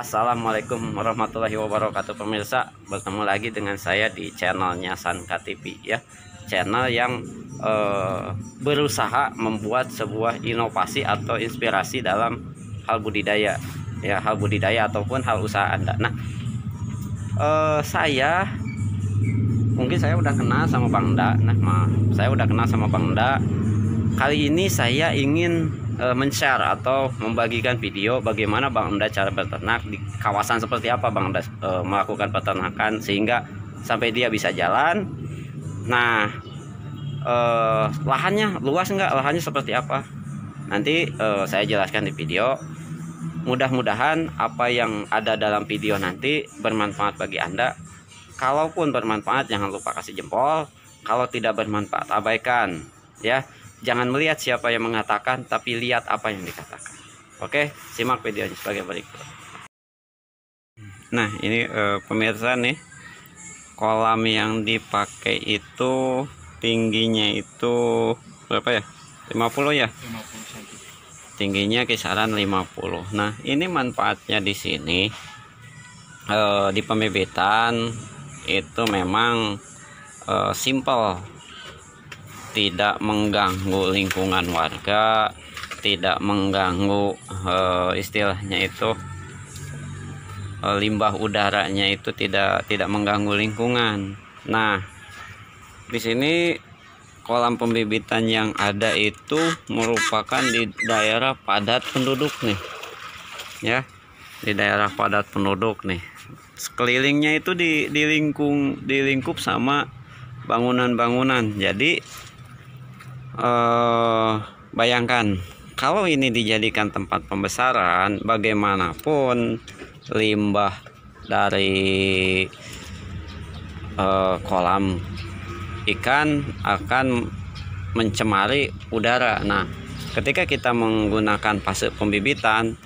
Assalamualaikum warahmatullahi wabarakatuh pemirsa, bertemu lagi dengan saya di channelnya Sanka TV ya, channel yang berusaha membuat sebuah inovasi atau inspirasi dalam hal budidaya ya, hal budidaya ataupun hal usaha Anda. Nah, saya udah kenal sama Bang Da. Saya udah kenal sama Bang Da. Kali ini saya ingin men-share atau membagikan video bagaimana Bang Enda cara beternak di kawasan seperti apa Bang Enda melakukan peternakan sehingga sampai dia bisa jalan. Nah, lahannya luas enggak, lahannya seperti apa, nanti saya jelaskan di video. Mudah-mudahan apa yang ada dalam video nanti bermanfaat bagi Anda. Kalaupun bermanfaat jangan lupa kasih jempol, kalau tidak bermanfaat abaikan ya. Jangan melihat siapa yang mengatakan, tapi lihat apa yang dikatakan. Oke, simak videonya sebagai berikut. Nah, ini pemirsa nih, kolam yang dipakai itu tingginya itu berapa ya? 50 ya? 50 cm. Tingginya kisaran 50. Nah, ini manfaatnya di sini di pembibitan itu memang simple. Tidak mengganggu lingkungan warga, tidak mengganggu istilahnya itu limbah udaranya itu tidak mengganggu lingkungan. Nah, di sini kolam pembibitan yang ada itu merupakan di daerah padat penduduk nih, ya, di daerah padat penduduk nih. Sekelilingnya itu dilingkup sama bangunan-bangunan. Jadi bayangkan kalau ini dijadikan tempat pembesaran, bagaimanapun limbah dari kolam ikan akan mencemari udara. Nah, ketika kita menggunakan fase pembibitan,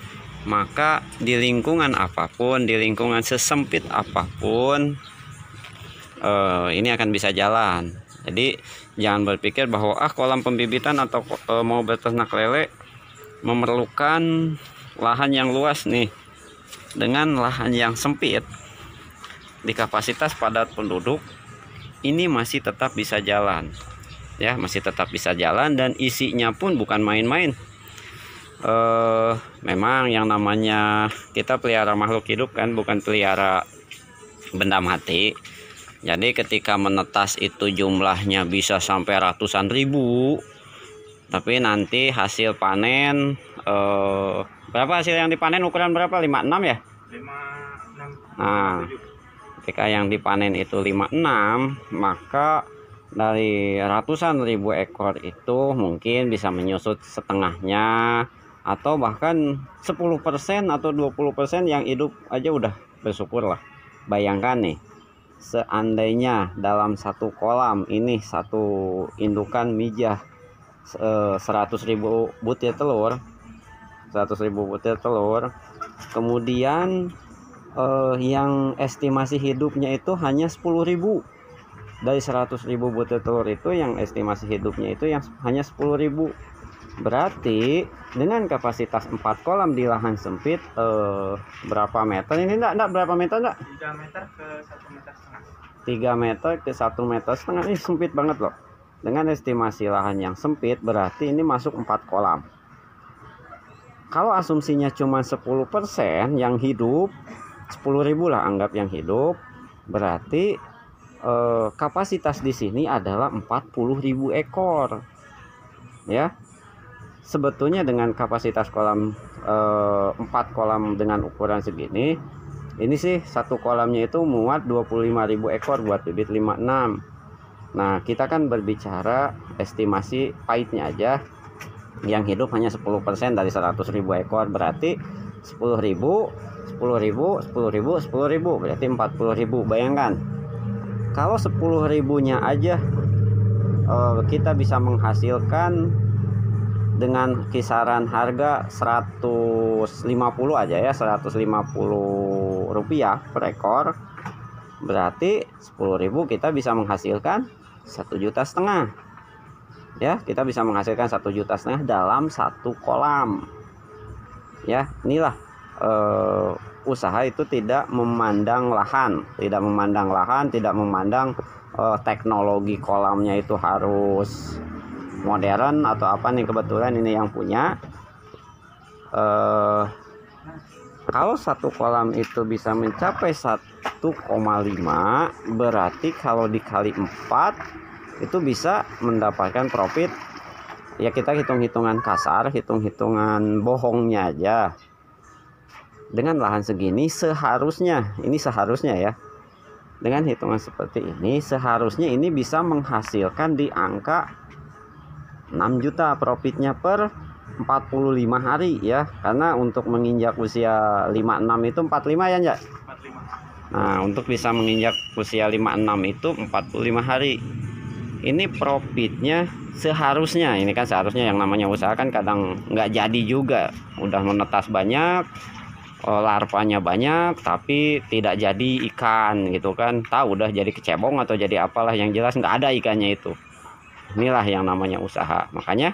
maka di lingkungan apapun, di lingkungan sesempit apapun, ini akan bisa jalan. Jadi jangan berpikir bahwa kolam pembibitan atau mau beternak lele memerlukan lahan yang luas nih. Dengan lahan yang sempit di kapasitas padat penduduk, ini masih tetap bisa jalan. Ya, masih tetap bisa jalan dan isinya pun bukan main-main. Memang yang namanya kita pelihara makhluk hidup kan, bukan pelihara benda mati. Jadi ketika menetas itu jumlahnya bisa sampai ratusan ribu, tapi nanti hasil panen berapa hasil yang dipanen, ukuran berapa? 56 ya? 56. Nah, ketika yang dipanen itu 56, maka dari ratusan ribu ekor itu mungkin bisa menyusut setengahnya, atau bahkan 10% atau 20% yang hidup aja udah bersyukur lah. Bayangkan nih, seandainya dalam satu kolam ini satu indukan mijah 100.000 butir telur, 100.000 butir telur, kemudian yang estimasi hidupnya itu hanya 10.000. Dari 100.000 butir telur itu yang estimasi hidupnya itu yang hanya 10.000. Berarti dengan kapasitas 4 kolam di lahan sempit, berapa meter ini enggak berapa meter enggak? 3 meter ke 1,5 meter. 3 meter ke 1,5 meter. Ini sempit banget loh. Dengan estimasi lahan yang sempit, berarti ini masuk 4 kolam. Kalau asumsinya cuma 10% yang hidup, 10.000 lah anggap yang hidup, berarti kapasitas di sini adalah 40.000 ekor. Ya. Sebetulnya dengan kapasitas kolam 4 kolam dengan ukuran segini, ini sih satu kolamnya itu muat 25.000 ekor buat bibit 56. Nah, kita kan berbicara estimasi pahitnya aja, yang hidup hanya 10% dari 100.000 ekor, berarti 10.000, 10.000, 10.000, 10.000, berarti 40.000. Bayangkan kalau 10.000-nya aja kita bisa menghasilkan dengan kisaran harga 150 aja ya, 150 rupiah per ekor, berarti 10.000 kita bisa menghasilkan 1,5 juta ya. Kita bisa menghasilkan 1,5 juta dalam satu kolam ya. Inilah usaha itu tidak memandang lahan, tidak memandang teknologi kolamnya itu harus modern atau apa nih. Kebetulan ini yang punya. Kalau satu kolam itu bisa mencapai 1,5, berarti kalau dikali 4 itu bisa mendapatkan profit. Ya kita hitung-hitungan kasar, hitung-hitungan bohongnya aja. Dengan lahan segini seharusnya, ini seharusnya ya, dengan hitungan seperti ini seharusnya ini bisa menghasilkan di angka 6 juta profitnya per 45 hari ya. Karena untuk menginjak usia 56 itu 45 ya enggak? 45. Nah, untuk bisa menginjak usia 56 itu 45 hari. Ini profitnya seharusnya, ini kan seharusnya, yang namanya usaha kan kadang nggak jadi juga. Udah menetas banyak, larvanya banyak, tapi tidak jadi ikan gitu kan. Tahu udah jadi kecebong atau jadi apalah, yang jelas nggak ada ikannya itu. Inilah yang namanya usaha. Makanya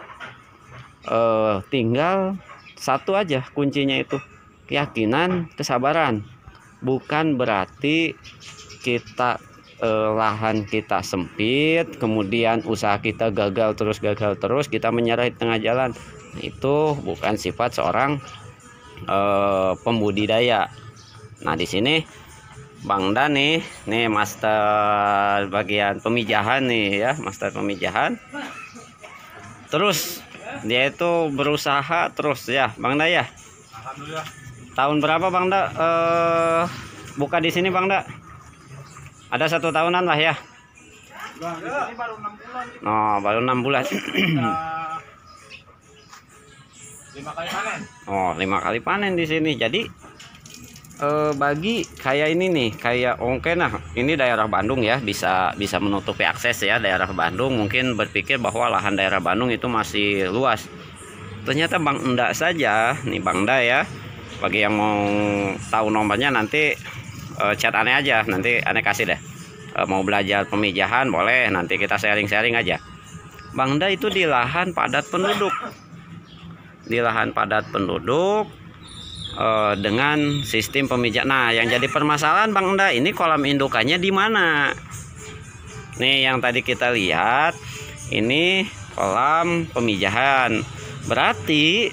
tinggal satu aja kuncinya, itu keyakinan, kesabaran. Bukan berarti kita lahan kita sempit, kemudian usaha kita gagal terus, kita menyerah di tengah jalan. Itu bukan sifat seorang pembudidaya. Nah, di sini Bang Dan nih master bagian pemijahan nih ya, master pemijahan. Terus dia itu berusaha terus ya, Bang Da ya. Alhamdulillah. Tahun berapa Bang Da buka di sini Bang Da? Ada 1 tahunan lah ya. Bang, di sini baru 6 bulan. Oh, baru 6 bulan. 5 kali panen. Oh, 5 kali panen di sini. Jadi bagi kayak ini nih, kayak oke, nah ini daerah Bandung ya, bisa menutupi akses ya. Daerah Bandung mungkin berpikir bahwa lahan daerah Bandung itu masih luas. Ternyata Bang Enda saja nih, Bang Da ya. Bagi yang mau tahu nomornya nanti chat aneh aja, nanti aneh kasih deh. Mau belajar pemijahan boleh, nanti kita sharing-sharing aja. Bang Da itu di lahan padat penduduk, dengan sistem pemijahan. Nah, yang jadi permasalahan Bang Da, ini kolam indukannya di mana? Nih yang tadi kita lihat, ini kolam pemijahan. Berarti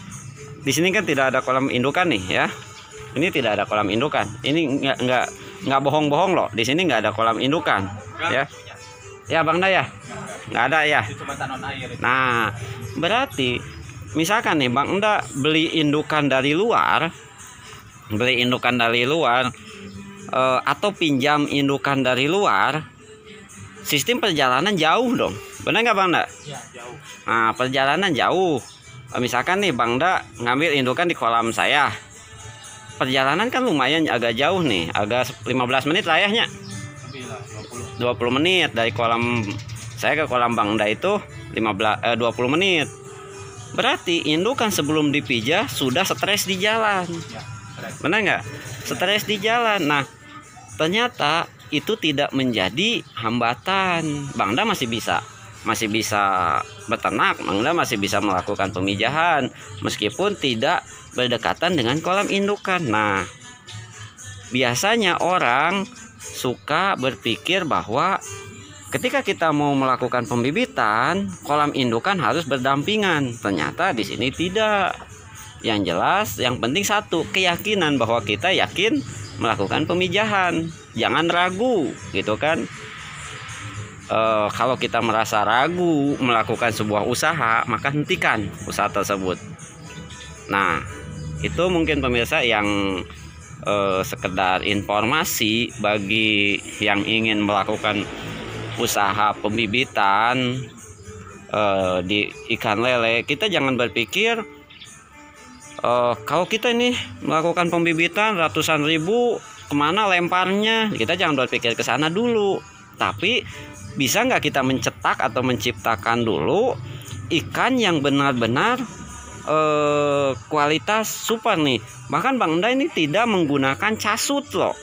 di sini kan tidak ada kolam indukan nih ya. Ini tidak ada kolam indukan. Ini nggak bohong-bohong loh. Di sini nggak ada kolam indukan ya. Ya Bang Da ya, nggak ada ya. Nah, berarti misalkan nih Bang Da beli indukan dari luar, atau pinjam indukan dari luar, sistem perjalanan jauh dong. Benar nggak Bang Da? Ya, jauh. Nah, perjalanan jauh. Misalkan nih Bang Da ngambil indukan di kolam saya, perjalanan kan lumayan agak jauh nih, agak 15 menit layaknya. 20 menit dari kolam saya ke kolam Bang Da itu 20 menit. Berarti indukan sebelum dipijah sudah stres di jalan. Ya, benar nggak? Stres di jalan. Nah, ternyata itu tidak menjadi hambatan. Bang Da masih bisa beternak, Bang Da masih bisa melakukan pemijahan meskipun tidak berdekatan dengan kolam indukan. Nah, biasanya orang suka berpikir bahwa ketika kita mau melakukan pembibitan, kolam indukan harus berdampingan. Ternyata di sini tidak. Yang jelas, yang penting satu, keyakinan bahwa kita yakin melakukan pemijahan. Jangan ragu, gitu kan? Kalau kita merasa ragu melakukan sebuah usaha, maka hentikan usaha tersebut. Nah, itu mungkin pemirsa yang sekedar informasi bagi yang ingin melakukan usaha pembibitan di ikan lele. Kita jangan berpikir kalau kita ini melakukan pembibitan ratusan ribu, kemana lemparnya. Kita jangan berpikir ke sana dulu, tapi bisa nggak kita mencetak atau menciptakan dulu ikan yang benar-benar kualitas super nih. Bahkan Bang Da ini tidak menggunakan casut loh.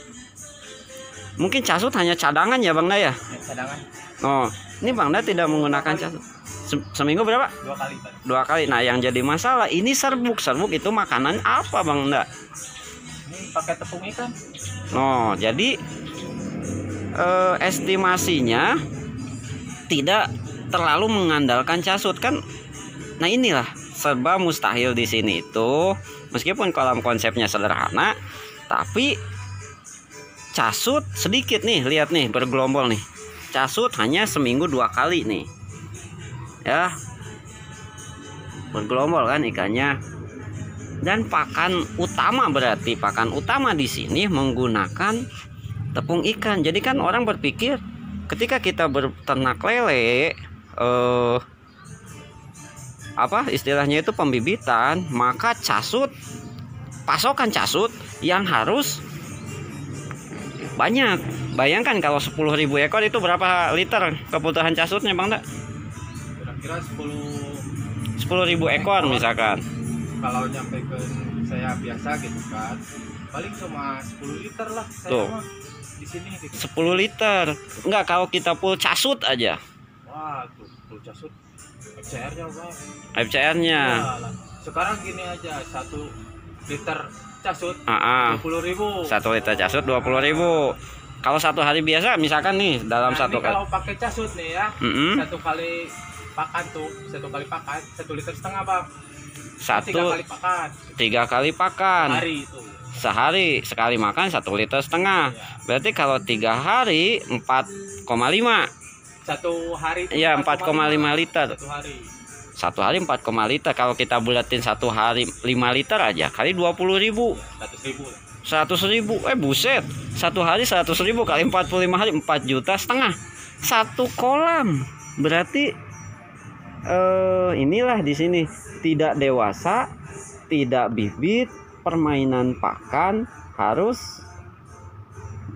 Mungkin casut hanya cadangan ya Bang Da ya? Cadangan. Oh, ini Bang Da tidak menggunakan casut. Seminggu berapa? 2 kali. 2 kali. Nah, yang jadi masalah ini serbuk. Serbuk itu makanan apa Bang Da? Ini Ini pakai tepung ikan. Oh, jadi estimasinya tidak terlalu mengandalkan casut kan. Nah, inilah serba mustahil di sini itu. Meskipun kolam konsepnya sederhana, tapi casut sedikit nih, lihat nih bergelombol nih. Casut hanya seminggu 2 kali nih. Ya. Bergelombol kan ikannya. Dan pakan utama berarti pakan utama di sini menggunakan tepung ikan. Jadi kan orang berpikir ketika kita berternak lele apa istilahnya itu pembibitan, maka casut, pasokan casut yang harus banyak. Bayangkan kalau 10.000 ekor itu berapa liter kebutuhan casutnya, Bang? Kira-kira 10.000 ekor misalkan. kalau nyampe ke saya biasa gitu kan, paling cuma 10 liter lah saya Tuh. mah di sini gitu. 10 liter. Enggak, kalau kita full casut aja. Wah, tuh full casut FCR-nya bang. FCR-nya. Yalah. Sekarang gini aja, 1 liter casut 20.000. 1 liter casut 20.000. Kalau satu hari biasa misalkan nih dalam Nah, satu ini kalau pakai casut nih ya, Mm-mm. 1 kali pakan tuh, 1 kali pakan 1,5 liter bang. 3 satu kali pakan 3 kali pakan hari itu. sehari, sekali makan 1,5 liter. Ya. Berarti kalau 3 hari 4,5. 1 hari itu Iya, 4,5 liter. 1 hari. 1 hari 4,5 liter. Kalau kita bulatin 1 hari 5 liter aja kali 20.000. 100.000 lah. 100.000. Buset. 1 hari 100.000 kali 45 hari 4,5 juta. 1 kolam. Berarti inilah di sini tidak dewasa, tidak bibit, permainan pakan harus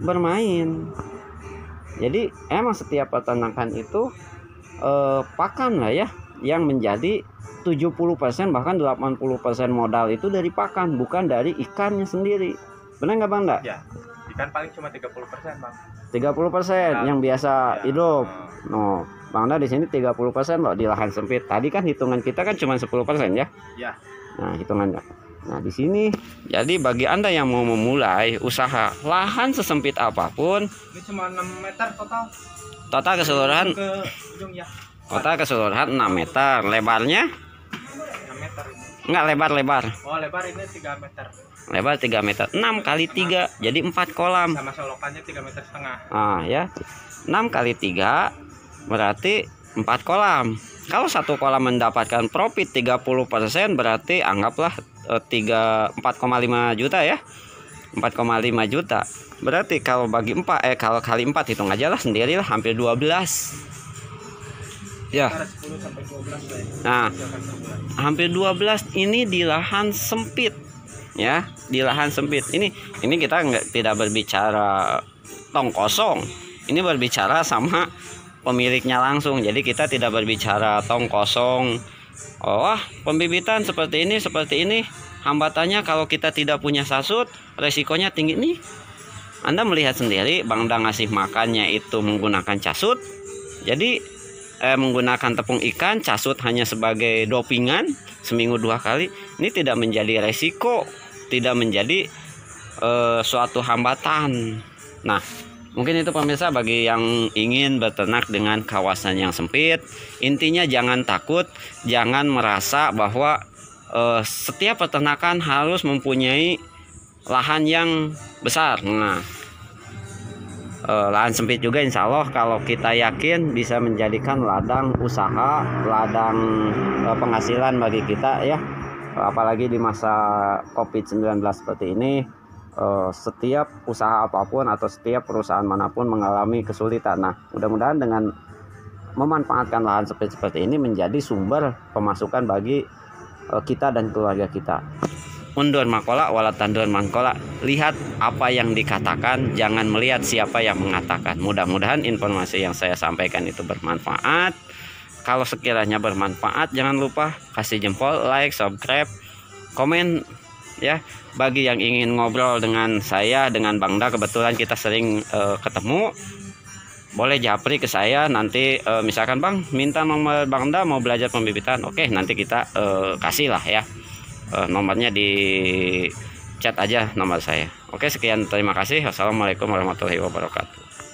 bermain. Jadi emang setiap peternakan itu pakan lah ya yang menjadi 70% bahkan 80% modal itu dari pakan, bukan dari ikannya sendiri. Benar nggak Bang? Ya, ikan paling cuma 30% bang. 30% yang biasa Ya. hidup. No, Bang Da di sini 30% loh di lahan sempit. Tadi kan hitungan kita kan cuma 10% ya. Ya. Nah, hitungannya. Nah, di sini jadi bagi Anda yang mau memulai usaha lahan sesempit apapun, Ini cuma 6 meter total. total keseluruhan Ke ujung ya. 6 meter, lebarnya 6 meter ini. enggak lebar-lebar. Oh, lebar ini 3 meter. Lebar 3 meter. 6 kali 3 jadi 4 kolam. Sama solokannya 3,5 meter. Ah, ya. 6 kali 3 berarti 4 kolam. Kalau 1 kolam mendapatkan profit 30% berarti anggaplah 4,5 juta ya. 4,5 juta. Berarti kalau bagi 4 kalau kali 4 hitung aja lah sendirilah hampir 12. Ya. Antara 10 sampai 12 lah ya. Nah, Silakan sebulan. hampir 12 ini di lahan sempit. Ya, di lahan sempit. Ini kita tidak berbicara tong kosong. Ini berbicara sama pemiliknya langsung. Jadi kita tidak berbicara tong kosong. Oh, pembibitan seperti ini. Hambatannya kalau kita tidak punya sasut, resikonya tinggi nih. Anda melihat sendiri, Bang Da ngasih makannya itu menggunakan casut. Jadi menggunakan tepung ikan, casut hanya sebagai dopingan seminggu 2 kali. Ini tidak menjadi resiko, tidak menjadi suatu hambatan. Nah, mungkin itu pemirsa bagi yang ingin beternak dengan kawasan yang sempit. Intinya jangan takut, jangan merasa bahwa setiap peternakan harus mempunyai lahan yang besar. Nah, lahan sempit juga insya Allah kalau kita yakin bisa menjadikan ladang usaha, ladang penghasilan bagi kita ya. Apalagi di masa COVID-19 seperti ini, setiap usaha apapun atau setiap perusahaan manapun mengalami kesulitan. Nah, mudah-mudahan dengan memanfaatkan lahan sempit seperti ini menjadi sumber pemasukan bagi kita dan keluarga kita. Undur makola wala tandur mangkola. Lihat apa yang dikatakan, jangan melihat siapa yang mengatakan. Mudah-mudahan informasi yang saya sampaikan itu bermanfaat. Kalau sekiranya bermanfaat, jangan lupa kasih jempol, like, subscribe, komen ya. Bagi yang ingin ngobrol dengan saya, dengan Bang Da, kebetulan kita sering ketemu, boleh japri ke saya nanti. Misalkan Bang minta nomor Bang Da mau belajar pembibitan, oke nanti kita kasih lah ya. Nomornya di chat aja nomor saya. Oke, sekian, terima kasih. Wassalamualaikum warahmatullahi wabarakatuh.